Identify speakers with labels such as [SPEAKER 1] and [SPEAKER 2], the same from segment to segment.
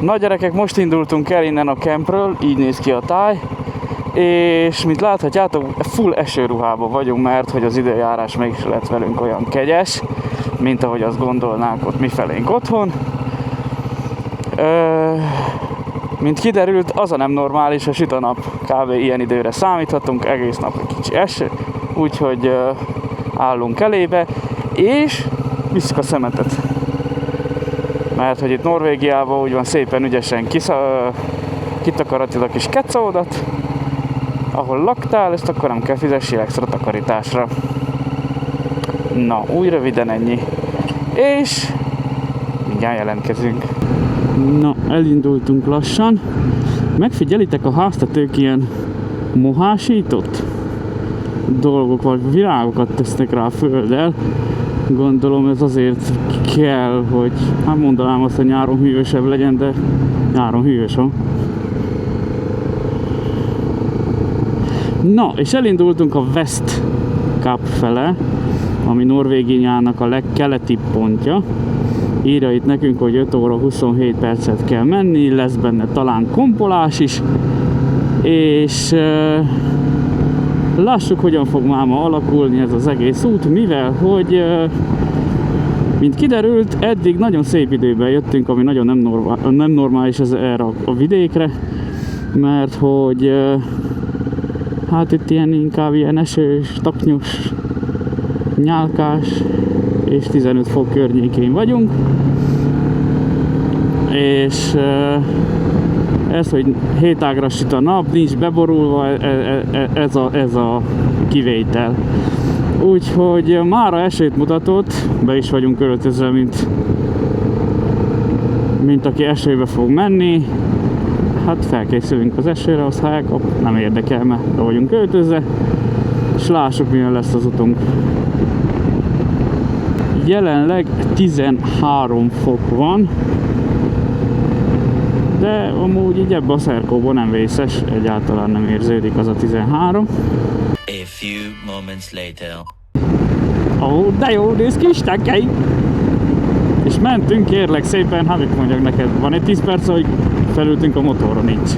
[SPEAKER 1] Na gyerekek, most indultunk el innen a campről, így néz ki a táj. És mint láthatjátok, full esőruhában vagyunk, mert hogy az időjárás mégis lett velünk olyan kegyes, mint ahogy azt gondolnánk ott mifelénk otthon. Mint kiderült, az a nem normális, hogy süt a nap, kb. Ilyen időre számíthatunk, egész nap egy kicsi eső, úgyhogy állunk elébe, és visszük a szemetet. Mert hogy itt Norvégiában úgy van szépen ügyesen kitakaratod a kis kecódat, ahol laktál, ezt akkor nem kell fizessél extra takarításra. Na, úgy röviden ennyi. És mindjárt jelentkezünk. Na, elindultunk lassan. Megfigyelitek, a háztetők ilyen mohásított dolgok, vagy virágokat tesznek rá a földdel. Gondolom ez azért kell, hogy hát mondanám azt, hogy nyáron hűvösebb legyen, de nyáron hűvös van. Na, és elindultunk a West Cap fele, ami Norvégiának a legkeletibb pontja. Írja itt nekünk, hogy 5 óra 27 percet kell menni, lesz benne talán kompolás is, és lássuk, hogyan fog máma alakulni ez az egész út, mivel hogy mint kiderült, eddig nagyon szép időben jöttünk, ami nagyon nem normális ez erre a vidékre, mert hogy hát itt inkább ilyen esős, taknyos, nyálkás és 15 fok környékén vagyunk. És ez, hogy 7 ágra süt a nap, nincs beborulva, ez a kivétel. Úgyhogy mára esőt mutatott, be is vagyunk öltözve, mint aki esőbe fog menni. Hát felkészülünk az esőre, az ha elkap, nem érdekel, mert be vagyunk öltözve, és lássuk, milyen lesz az utunk. Jelenleg 13 fok van, de amúgy így ebben a szerkóban nem vészes, egyáltalán nem érződik az a 13.
[SPEAKER 2] A few moments later.
[SPEAKER 1] Ó, de jó, néz ki, istánkei! És mentünk, kérlek szépen, hát mit mondjak neked, van egy 10 perc, hogy felültünk a motorra, nincs.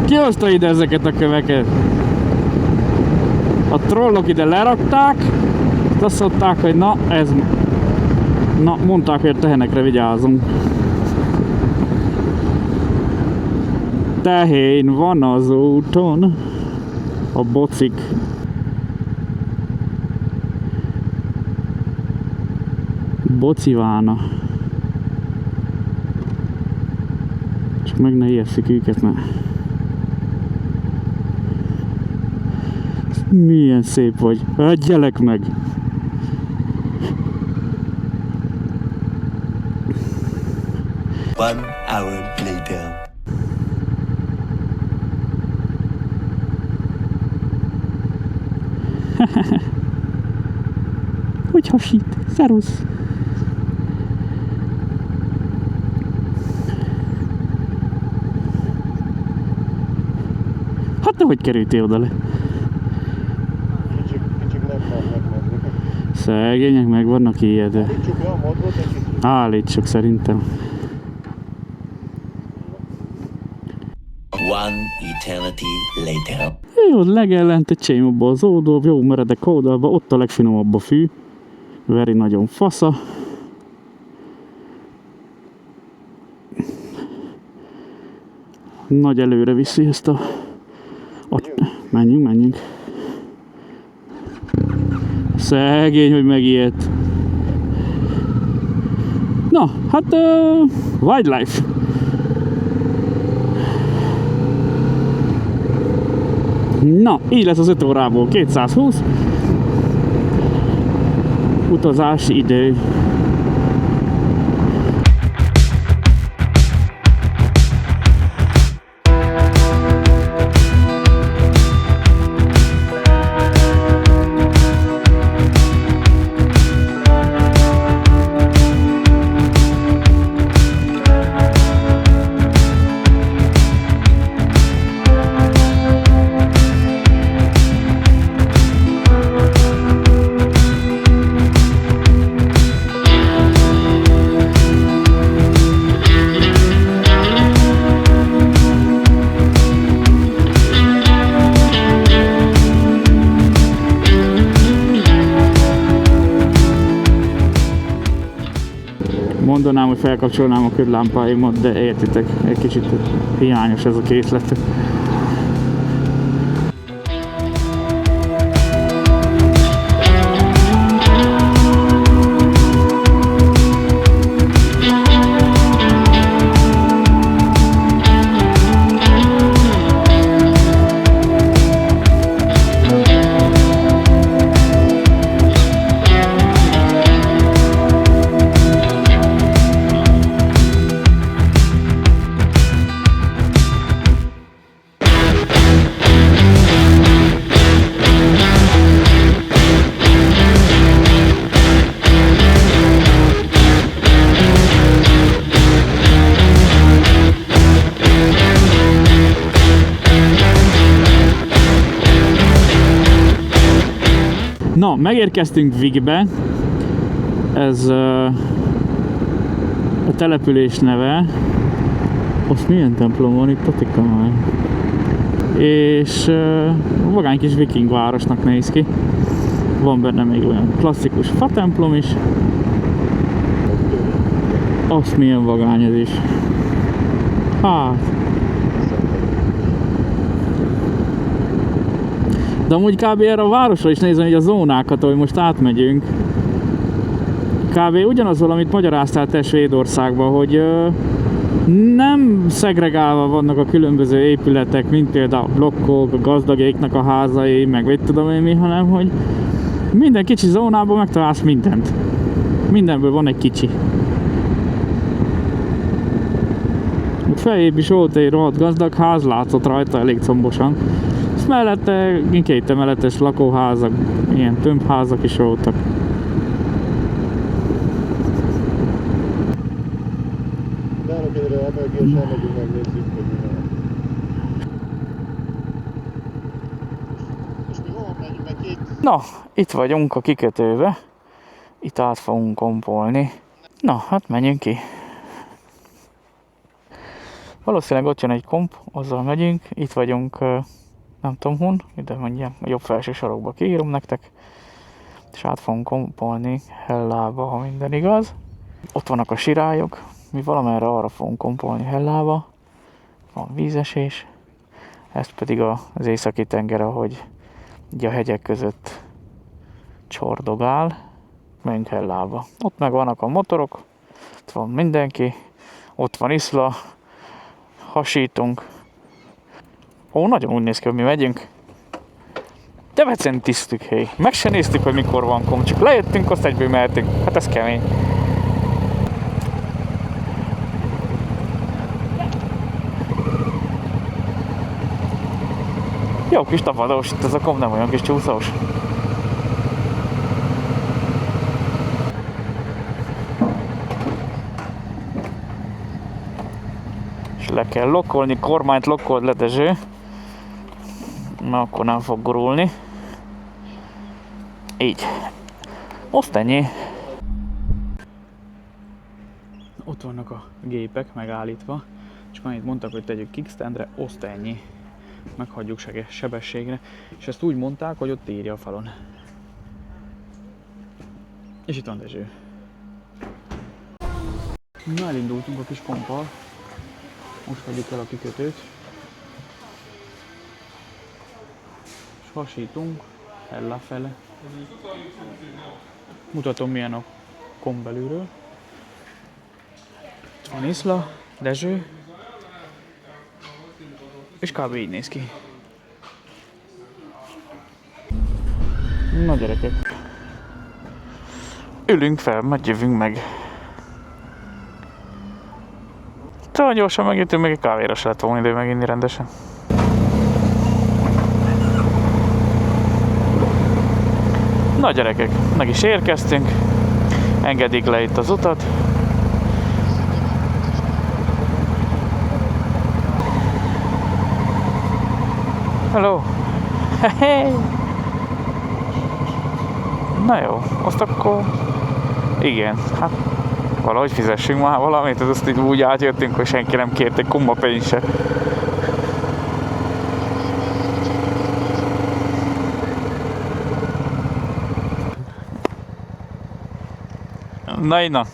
[SPEAKER 1] Ki hozta ide ezeket a köveket? A trollok ide lerakták, azt mondták, hogy mondták, hogy a tehenekre vigyázunk. Tehén van az úton. A bocik. Bocivána. Csak meg ne ijesszük őket, mert milyen szép vagy. Gyerek meg!
[SPEAKER 2] One hour later.
[SPEAKER 1] Hogy hasít? Szerusz! Hát te hogy kerültél oda le?
[SPEAKER 3] Kicsik nem vannak meg.
[SPEAKER 1] Szegények meg vannak ijedve.
[SPEAKER 3] Állítsuk le a modrot egy kicsit.
[SPEAKER 1] Állítsuk szerintem.
[SPEAKER 2] One eternity later.
[SPEAKER 1] Jó, legellent egy csém abba az oldalba, jó meredek oldalba, ott a legfinomabb a fű. Veri nagyon fasza. Nagy előre viszi ezt a... Menjünk. Szegény, hogy megijedt. Na, hát wildlife. Na, így lesz az 5 órából 220. Utazási idő. mondanám, hogy felkapcsolnám a ködlámpáimat, de értitek, egy kicsit hiányos ez a készlet. Na, megérkeztünk Vigbe. Ez a település neve. Azt milyen templom van itt, Patika már? És vagány kis viking városnak néz ki. Van benne még olyan klasszikus fatemplom is. Azt milyen vagány ez is. Hát. De amúgy kb. Erre a városra is nézem így a zónákat, ahogy most átmegyünk. Kb. Ugyanaz, amit magyaráztál te Svédországban, hogy nem szegregálva vannak a különböző épületek, mint például blokkok, a gazdagéknak a házai, meg mit tudom én mi, hanem hogy minden kicsi zónában megtalálsz mindent. Mindenből van egy kicsi. Ott feljebb is volt egy rohadt gazdag ház, látszott rajta elég combosan. Mellette két emeletes lakóházak, ilyen tömbházak is voltak.
[SPEAKER 3] Nálunk egyre emelgés, elmegyünk, megnézzük, hogy mi van. Most mi hol megyünk meg két?
[SPEAKER 1] Na, itt vagyunk a kikötőbe. Itt át fogunk kompolni. Na, hát menjünk ki. Valószínűleg ott jön egy komp, azzal megyünk. Itt vagyunk, nem tudom hon, ide mondjam, a jobb felső sarokba kiírom nektek. És át fogunk kompolni Hellába, ha minden igaz. Ott vannak a sirályok, mi valamerre arra fogunk kompolni Hellába. Van vízesés. Ez pedig az északi tenger, ahogy ugye a hegyek között csordogál. Menjünk Hellába. Ott meg vannak a motorok, ott van mindenki, ott van Iszla, hasítunk. Ó, nagyon úgy néz ki, hogy mi megyünk. Debrecen tisztük, hely. Meg se néztük, hogy mikor van komp, csak lejöttünk, azt egyből mehetünk. Hát ez kemény. Jó kis tapadós, itt ez a komp nem olyan kis csúszós. És le kell lokkolni, kormányt lokkold le, Dezső. Na, akkor nem fog gurulni. Így. Most ennyi. Ott vannak a gépek megállítva. Csak annyit mondtak, hogy tegyük kickstandre, oszt ennyi. Meghagyjuk sebességre. És ezt úgy mondták, hogy ott írja a falon. És itt van Dezső. Na, elindultunk a kis kompal. Most hagyjuk el a kikötőt. És hasítunk Hella fele. Mutatom, milyen a komp belülről. Itt van Iszla, Dezső. És kb. Így néz ki. Na gyerekek. Ülünk fel, jövünk meg. Talán gyorsan megjöttünk, meg egy kávéra se lett volna idő meginni rendesen. Na gyerekek, meg is érkeztünk. Engedik le itt az utat. Hello! Hey! Na jó, azt akkor... Igen, hát... Valahogy fizessünk már valamit, azt így úgy átjöttünk, hogy senki nem kért egy kumma pénzt se. Na innen.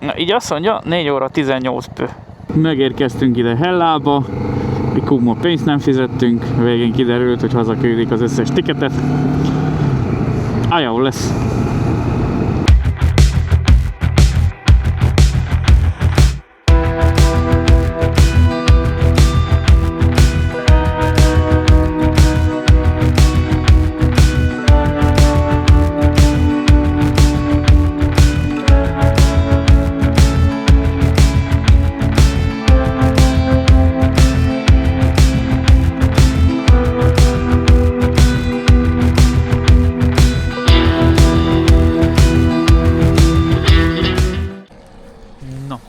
[SPEAKER 1] Na, így azt mondja, 4 óra 18 pő. Megérkeztünk ide Hellába, mi kuma pénzt nem fizettünk, végén kiderült, hogy hazaküldik az összes tiketet. Jó lesz.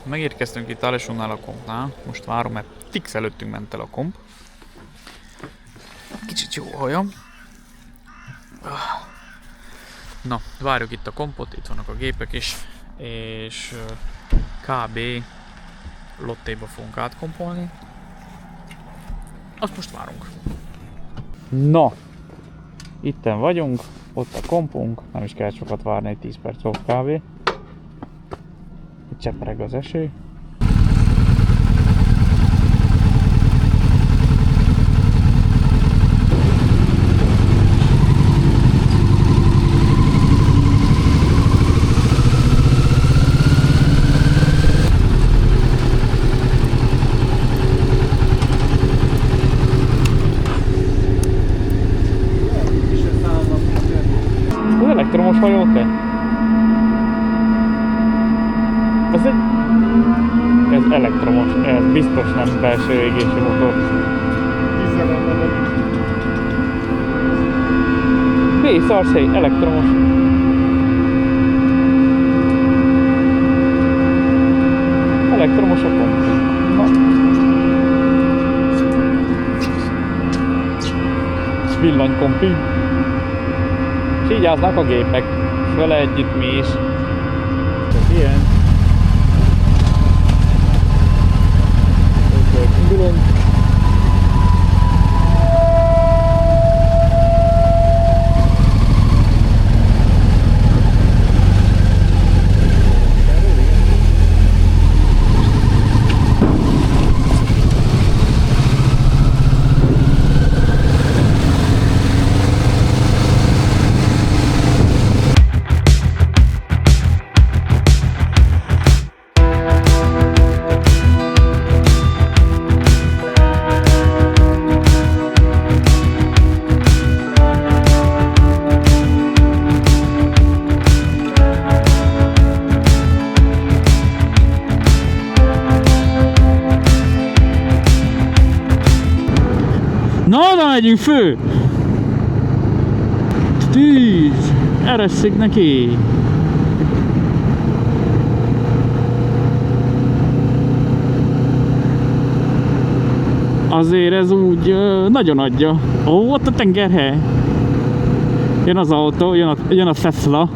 [SPEAKER 1] Megérkeztünk itt Alessónál a kompnál, most várom, mert fix előttünk ment el a komp. Kicsit jó hajam. Na, várjuk itt a kompot, itt vannak a gépek is, és kb. Lottéba fogunk átkompolni. Azt most várunk. Na, itten vagyunk, ott a kompunk, nem is kell sokat várni, egy 10 perc volt kb. Csepreg az eső. Az elektromos hajó te? Ez elektromos, ez biztos nem belső égési motor. Szarszély, elektromos. Elektromos a komp. Villanykompi. És így állnak a gépek. És vele együtt mi is. Tehát ilyen. Indulunk. Na, oda megyünk fő! Tűz! Eresszük neki! Azért ez úgy nagyon adja. Ó, ott a tengerhely! Jön az autó, jön a Tesla.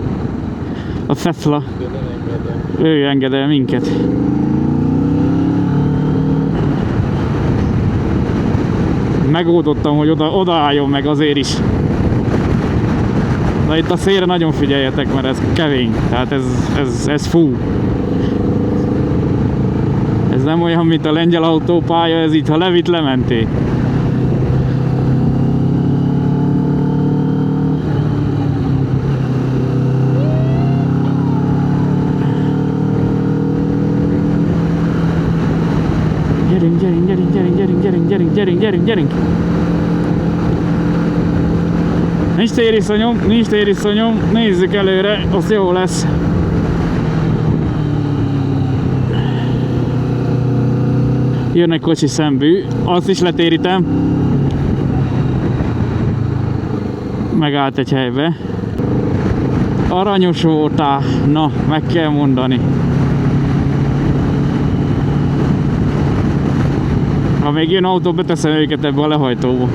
[SPEAKER 1] A Tesla. Ő engedel minket. Megoldottam, hogy oda álljon meg azért is. De itt a szélre nagyon figyeljetek, mert ez kevény. Tehát ez fú. Ez nem olyan, mint a lengyel autópálya, ez így, ha levitt, lementé. Gyerünk! Nincs tériszonyom, nézzük előre, az jó lesz. Jön egy kocsi szembű, azt is letérítem. Megállt egy helybe. Aranyos voltál, na, meg kell mondani. Ha még jön autó, beteszem őket ebbe a lehajtóba.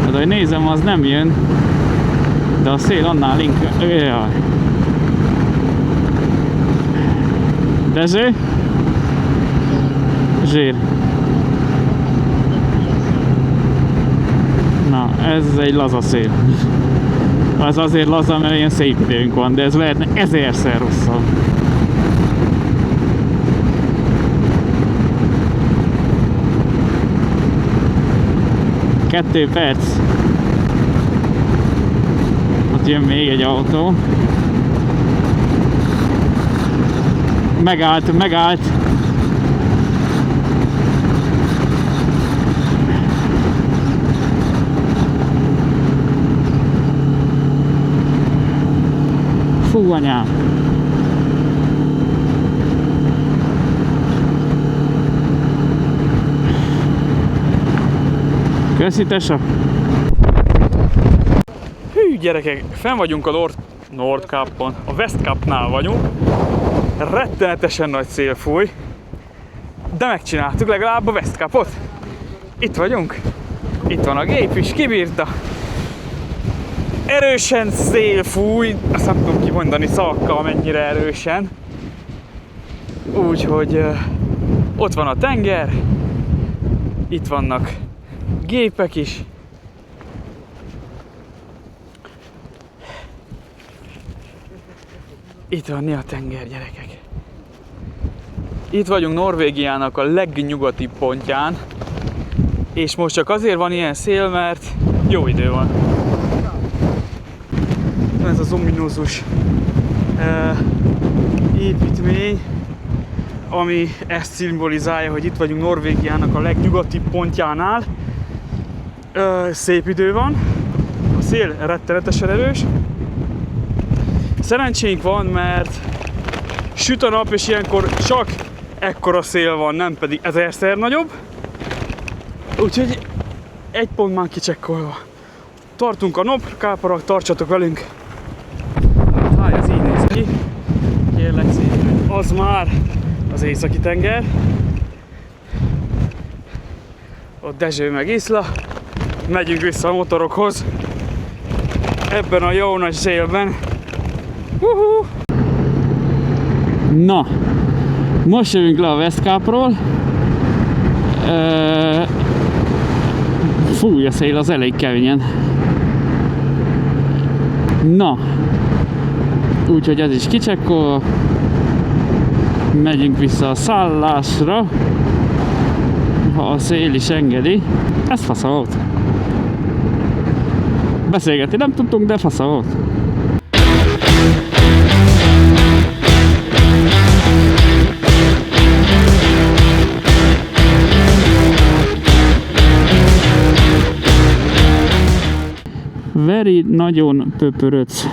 [SPEAKER 1] Hát ahogy nézem, az nem jön. De a szél annál inkább... Jaj. Dezső? Zsír. Na, ez egy laza szél. Az azért laza, mert ilyen szép időnk van, de ez lehetne 1000-szer rosszabb. Kettő perc. Ott jön még egy autó. Megállt. Fú, anyám! Köszi, tesa! Hű, gyerekek, fenn vagyunk a Nordkapon, a Westkapnál vagyunk. Rettenetesen nagy szél fúj, de megcsináltuk legalább a Westkapot. Itt vagyunk, itt van a gép is, kibírta. Erősen szél fúj, azt nem tudom kimondani szavakkal mennyire erősen. Úgyhogy ott van a tenger, itt vannak gépek is. Itt van a tenger, gyerekek. Itt vagyunk Norvégiának a legnyugatibb pontján, és most csak azért van ilyen szél, mert jó idő van. Ez az ominózus építmény, ami ezt szimbolizálja, hogy itt vagyunk Norvégiának a legnyugatibb pontjánál. Szép idő van, a szél rettenetesen erős. Szerencsénk van, mert süt a nap, és ilyenkor csak ekkora szél van, nem pedig 1000-szer nagyobb. Úgyhogy egy pont már kicsekkolva. Tartunk a Nordkaponra, tartsatok velünk! Hát, ez így néz ki. Kérlek szépen, az már az északi tenger. Ott Dezső meg Iszla. Megyünk vissza a motorokhoz. Ebben a jó nagy szélben. Na, most jövünk le a Westkapról. Fúj a szél, az elég keményen. Na, úgyhogy ez is kicsekkolva. Megyünk vissza a szállásra, ha a szél is engedi. Ez fasza volt. Beszélgetni nem tudtunk, de fasza volt. Very nagyon pöpöröc.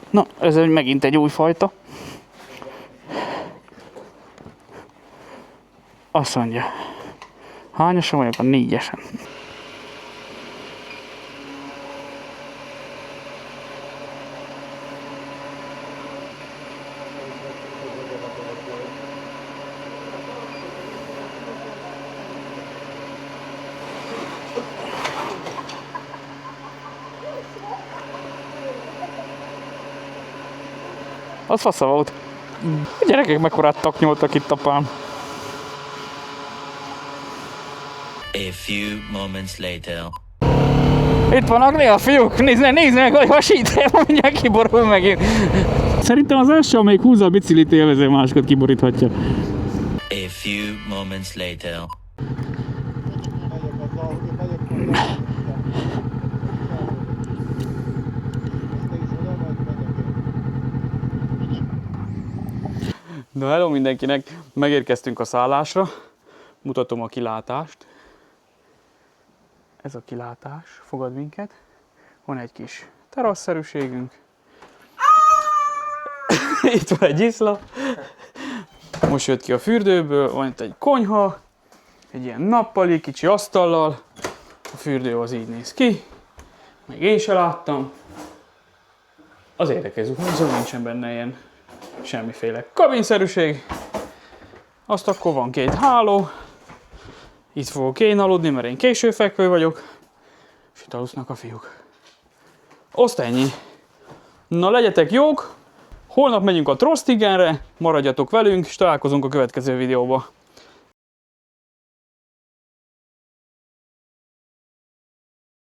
[SPEAKER 1] Na, ez megint egy új fajta. Azt mondja, hányasan vagyok? A 4-esen. Az fasza volt. A gyerekek mekkorát taknyoltak itt apám.
[SPEAKER 2] A few moments later.
[SPEAKER 1] Itt vannak a fiúk, nézd meg, hogy hasít, mindjárt kiborul megint. Szerintem az első, amelyik húzza a biciklit, élvező, másokat kiboríthatja.
[SPEAKER 2] A few moments later. Na, hello mindenkinek! Megérkeztünk a szállásra. Mutatom a kilátást. Ez a kilátás fogad minket. Van egy kis terasszerűségünk. Itt van egy iszla. Most jött ki a fürdőből. Van itt egy konyha. Egy ilyen nappali, kicsi asztallal. A fürdő az így néz ki. Még én se láttam. Az érdekes zuhanyzó, nincsen benne ilyen semmiféle kabinszerűség. Azt akkor van 2 háló. Itt fogok én aludni, mert én későfekvő vagyok. És itt alusznak a fiúk. Azt ennyi. Na, legyetek jók! Holnap megyünk a Trostigenre, maradjatok velünk, és találkozunk a következő videóba.